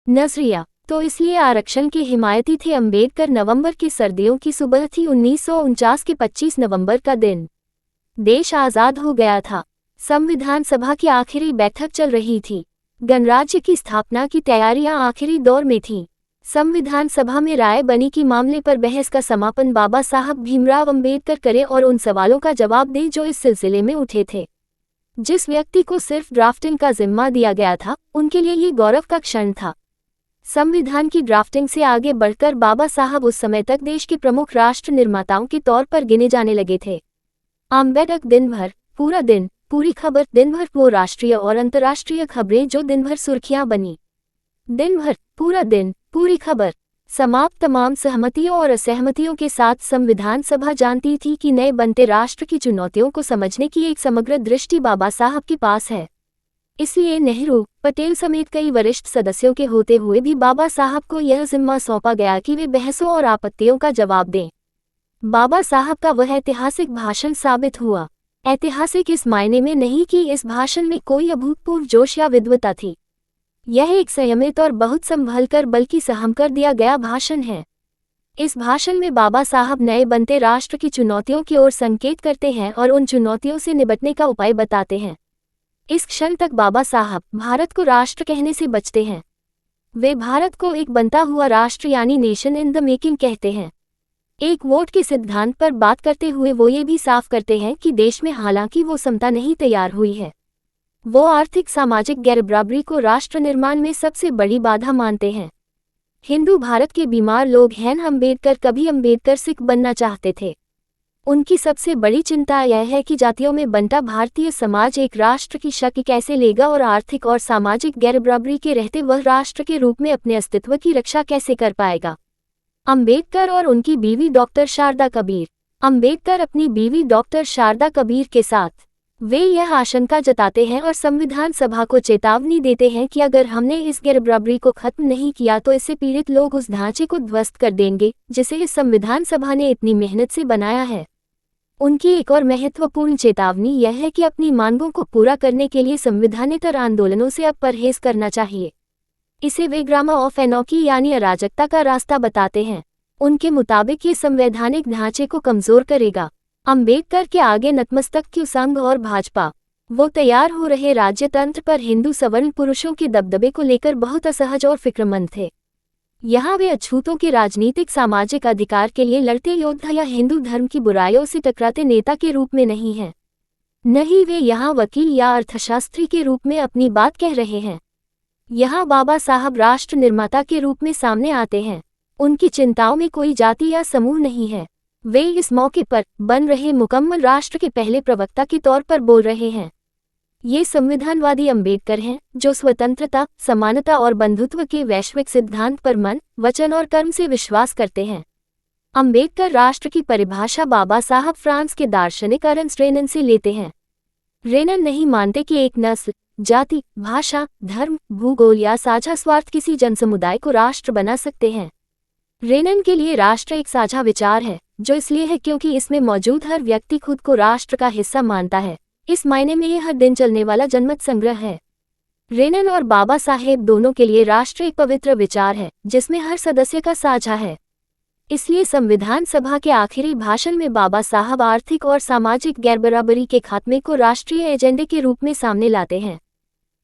नजरिया तो इसलिए आरक्षण के हिमायती थे अंबेडकर। नवंबर की सर्दियों की सुबह थी 1949 के 25 नवंबर का दिन। देश आज़ाद हो गया था। संविधान सभा की आखिरी बैठक चल रही थी। गणराज्य की स्थापना की तैयारियां आखिरी दौर में थीं। संविधान सभा में राय बनी कि मामले पर बहस का समापन बाबा साहब भीमराव अंबेडकर करें और उन सवालों का जवाब दें जो इस सिलसिले में उठे थे। जिस व्यक्ति को सिर्फ ड्राफ्टिंग का जिम्मा दिया गया था, उनके लिए ये गौरव का क्षण था। संविधान की ड्राफ्टिंग से आगे बढ़कर बाबा साहब उस समय तक देश के प्रमुख राष्ट्र निर्माताओं के तौर पर गिने जाने लगे थे। आम्बेडक दिन भर, पूरा दिन, पूरी खबर, दिन भर वो राष्ट्रीय और अंतर्राष्ट्रीय खबरें जो दिन भर सुर्खियां बनी। दिन भर, पूरा दिन, पूरी खबर। समाप्त तमाम सहमतियों और असहमतियों के साथ संविधान सभा जानती थी कि नए बनते राष्ट्र की चुनौतियों को समझने की एक समग्र दृष्टि बाबा साहब के पास है। इसलिए नेहरू, पटेल समेत कई वरिष्ठ सदस्यों के होते हुए भी बाबा साहब को यह जिम्मा सौंपा गया कि वे बहसों और आपत्तियों का जवाब दें। बाबा साहब का वह ऐतिहासिक भाषण साबित हुआ। ऐतिहासिक इस मायने में नहीं कि इस भाषण में कोई अभूतपूर्व जोश या विद्वता थी। यह एक संयमित और बहुत संभलकर बल्कि सहमकर दिया गया भाषण है। इस भाषण में बाबा साहब नए बनते राष्ट्र की चुनौतियों की ओर संकेत करते हैं और उन चुनौतियों से निपटने का उपाय बताते हैं। इस क्षण तक बाबा साहब भारत को राष्ट्र कहने से बचते हैं। वे भारत को एक बनता हुआ राष्ट्र यानी नेशन इन द मेकिंग कहते हैं। एक वोट के सिद्धांत पर बात करते हुए वो ये भी साफ करते हैं कि देश में हालांकि वो समता नहीं तैयार हुई है, वो आर्थिक सामाजिक गैरबराबरी को राष्ट्र निर्माण में सबसे बड़ी बाधा मानते हैं। हिंदू भारत के बीमार लोग हैं। अंबेडकर कभी अंबेडकर सिख बनना चाहते थे। उनकी सबसे बड़ी चिंता यह है कि जातियों में बंटा भारतीय समाज एक राष्ट्र की शक्ल कैसे लेगा और आर्थिक और सामाजिक गैरबराबरी के रहते वह राष्ट्र के रूप में अपने अस्तित्व की रक्षा कैसे कर पाएगा। अंबेडकर और उनकी बीवी डॉक्टर शारदा कबीर। अंबेडकर अपनी बीवी डॉक्टर शारदा कबीर के साथ वे यह आशंका जताते हैं और संविधान सभा को चेतावनी देते हैं कि अगर हमने इस गैरबराबरी को खत्म नहीं किया तो इससे पीड़ित लोग उस ढांचे को ध्वस्त कर देंगे जिसे इस संविधान सभा ने इतनी मेहनत से बनाया है। उनकी एक और महत्वपूर्ण चेतावनी यह है कि अपनी मांगों को पूरा करने के लिए संविधानेतर आंदोलनों से अब परहेज करना चाहिए। इसे वे ड्रामा ऑफ एनॉर्की यानी अराजकता का रास्ता बताते हैं। उनके मुताबिक ये संवैधानिक ढांचे को कमजोर करेगा। अंबेडकर के आगे नतमस्तक क्यों संघ और भाजपा। वो तैयार हो रहे राज्यतंत्र पर हिंदू सवर्ण पुरुषों के दबदबे को लेकर बहुत असहज और फिक्रमंद थे। यहाँ वे अछूतों के राजनीतिक सामाजिक अधिकार के लिए लड़ते योद्धा या हिंदू धर्म की बुराइयों से टकराते नेता के रूप में नहीं हैं। नहीं, वे यहाँ वकील या अर्थशास्त्री के रूप में अपनी बात कह रहे हैं। यहाँ बाबा साहब राष्ट्र निर्माता के रूप में सामने आते हैं। उनकी चिंताओं में कोई जाति या समूह नहीं है। वे इस मौके पर बन रहे मुकम्मल राष्ट्र के पहले प्रवक्ता के तौर पर बोल रहे हैं। ये संविधानवादी अंबेडकर हैं जो स्वतंत्रता, समानता और बंधुत्व के वैश्विक सिद्धांत पर मन, वचन और कर्म से विश्वास करते हैं। अंबेडकर राष्ट्र की परिभाषा बाबा साहब फ्रांस के दार्शनिक अर्नस्ट रेनन से लेते हैं। रेनन नहीं मानते कि एक नस्ल, जाति, भाषा, धर्म, भूगोल या साझा स्वार्थ किसी जनसमुदाय को राष्ट्र बना सकते हैं। रेनन के लिए राष्ट्र एक साझा विचार है, जो इसलिए है क्योंकि इसमें मौजूद हर व्यक्ति खुद को राष्ट्र का हिस्सा मानता है। इस मायने में यह हर दिन चलने वाला जनमत संग्रह है। रेनन और बाबा साहेब दोनों के लिए राष्ट्र एक पवित्र विचार है जिसमें हर सदस्य का साझा है। इसलिए संविधान सभा के आखिरी भाषण में बाबा साहब आर्थिक और सामाजिक गैरबराबरी के खात्मे को राष्ट्रीय एजेंडे के रूप में सामने लाते हैं।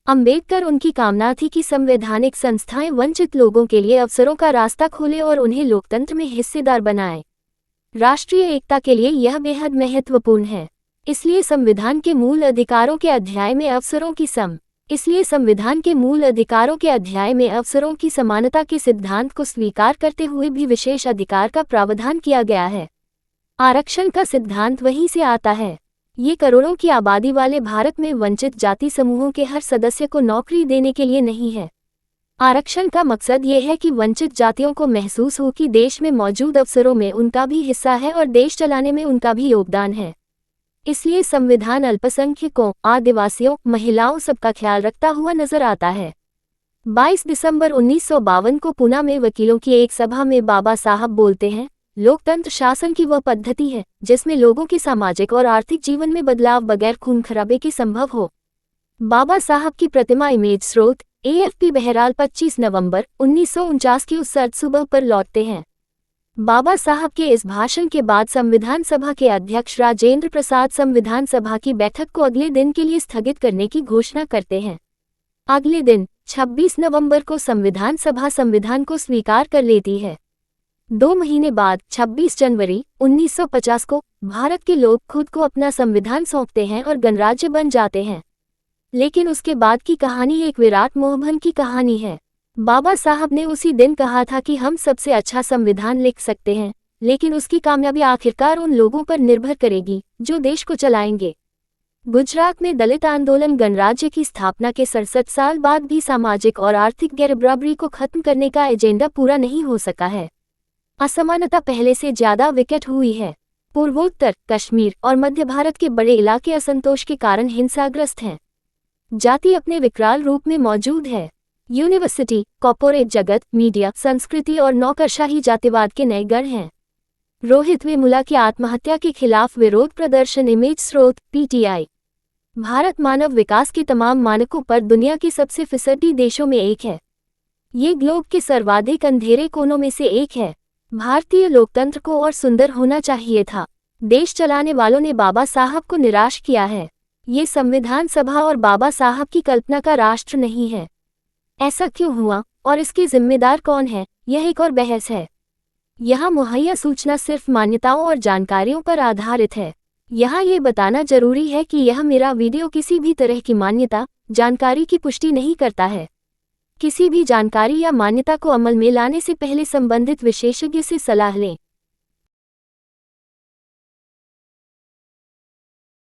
अंबेडकर उनकी कामना थी कि संवैधानिक संस्थाएं वंचित लोगों के लिए अवसरों का रास्ता खोलें और उन्हें लोकतंत्र में हिस्सेदार बनाएं। राष्ट्रीय एकता के लिए यह बेहद महत्वपूर्ण है। इसलिए संविधान के मूल अधिकारों के अध्याय में अवसरों की समानता के सिद्धांत को स्वीकार करते हुए भी विशेष अधिकार का प्रावधान किया गया है। आरक्षण का सिद्धांत वहीं से आता है। ये करोड़ों की आबादी वाले भारत में वंचित जाति समूहों के हर सदस्य को नौकरी देने के लिए नहीं है। आरक्षण का मकसद ये है कि वंचित जातियों को महसूस हो कि देश में मौजूद अवसरों में उनका भी हिस्सा है और देश चलाने में उनका भी योगदान है। इसलिए संविधान अल्पसंख्यकों, आदिवासियों, महिलाओं सबका ख्याल रखता हुआ नजर आता है। 22 दिसंबर 1952 को पुणे में वकीलों की एक सभा में बाबा साहब बोलते हैं, लोकतंत्र शासन की वह पद्धति है जिसमें लोगों के सामाजिक और आर्थिक जीवन में बदलाव बगैर खून खराबे के संभव हो। बाबा साहब की प्रतिमा इमेज स्रोत AFP बहरहाल 25 नवंबर 1949 की उस सर्द सुबह पर लौटते हैं। बाबा साहब के इस भाषण के बाद संविधान सभा के अध्यक्ष राजेंद्र प्रसाद संविधान सभा की बैठक को अगले दिन के लिए स्थगित करने की घोषणा करते हैं। अगले दिन 26 नवंबर को संविधान सभा संविधान को स्वीकार कर लेती है। 2 महीने बाद 26 जनवरी 1950 को भारत के लोग खुद को अपना संविधान सौंपते हैं और गणराज्य बन जाते हैं। लेकिन उसके बाद की कहानी एक विराट मोहभंग की कहानी है। बाबा साहब ने उसी दिन कहा था कि हम सबसे अच्छा संविधान लिख सकते हैं, लेकिन उसकी कामयाबी आखिरकार उन लोगों पर निर्भर करेगी जो देश को चलाएंगे। गुजरात में दलित आंदोलन गणराज्य की स्थापना के 67 साल बाद भी सामाजिक और आर्थिक गैरबराबरी को खत्म करने का एजेंडा पूरा नहीं हो सका है। असमानता पहले से ज्यादा विकट हुई है। पूर्वोत्तर, कश्मीर और मध्य भारत के बड़े इलाके असंतोष के कारण हिंसाग्रस्त हैं। जाति अपने विकराल रूप में मौजूद है। यूनिवर्सिटी, कॉर्पोरेट जगत, मीडिया, संस्कृति और नौकरशाही जातिवाद के नए गढ़ हैं। रोहित वेमुला की आत्महत्या के खिलाफ विरोध प्रदर्शन। इमेज स्रोत PTI। भारत मानव विकास के तमाम मानकों पर दुनिया के सबसे फिसड्डी देशों में एक है। ये ग्लोब के सर्वाधिक अंधेरे कोनों में से एक है। भारतीय लोकतंत्र को और सुंदर होना चाहिए था। देश चलाने वालों ने बाबा साहब को निराश किया है। ये संविधान सभा और बाबा साहब की कल्पना का राष्ट्र नहीं है। ऐसा क्यों हुआ और इसके जिम्मेदार कौन है, यह एक और बहस है। यहाँ मुहैया सूचना सिर्फ मान्यताओं और जानकारियों पर आधारित है। यहाँ ये बताना जरूरी है कि यह मेरा वीडियो किसी भी तरह की मान्यता, जानकारी की पुष्टि नहीं करता है। किसी भी जानकारी या मान्यता को अमल में लाने से पहले संबंधित विशेषज्ञ से सलाह लें।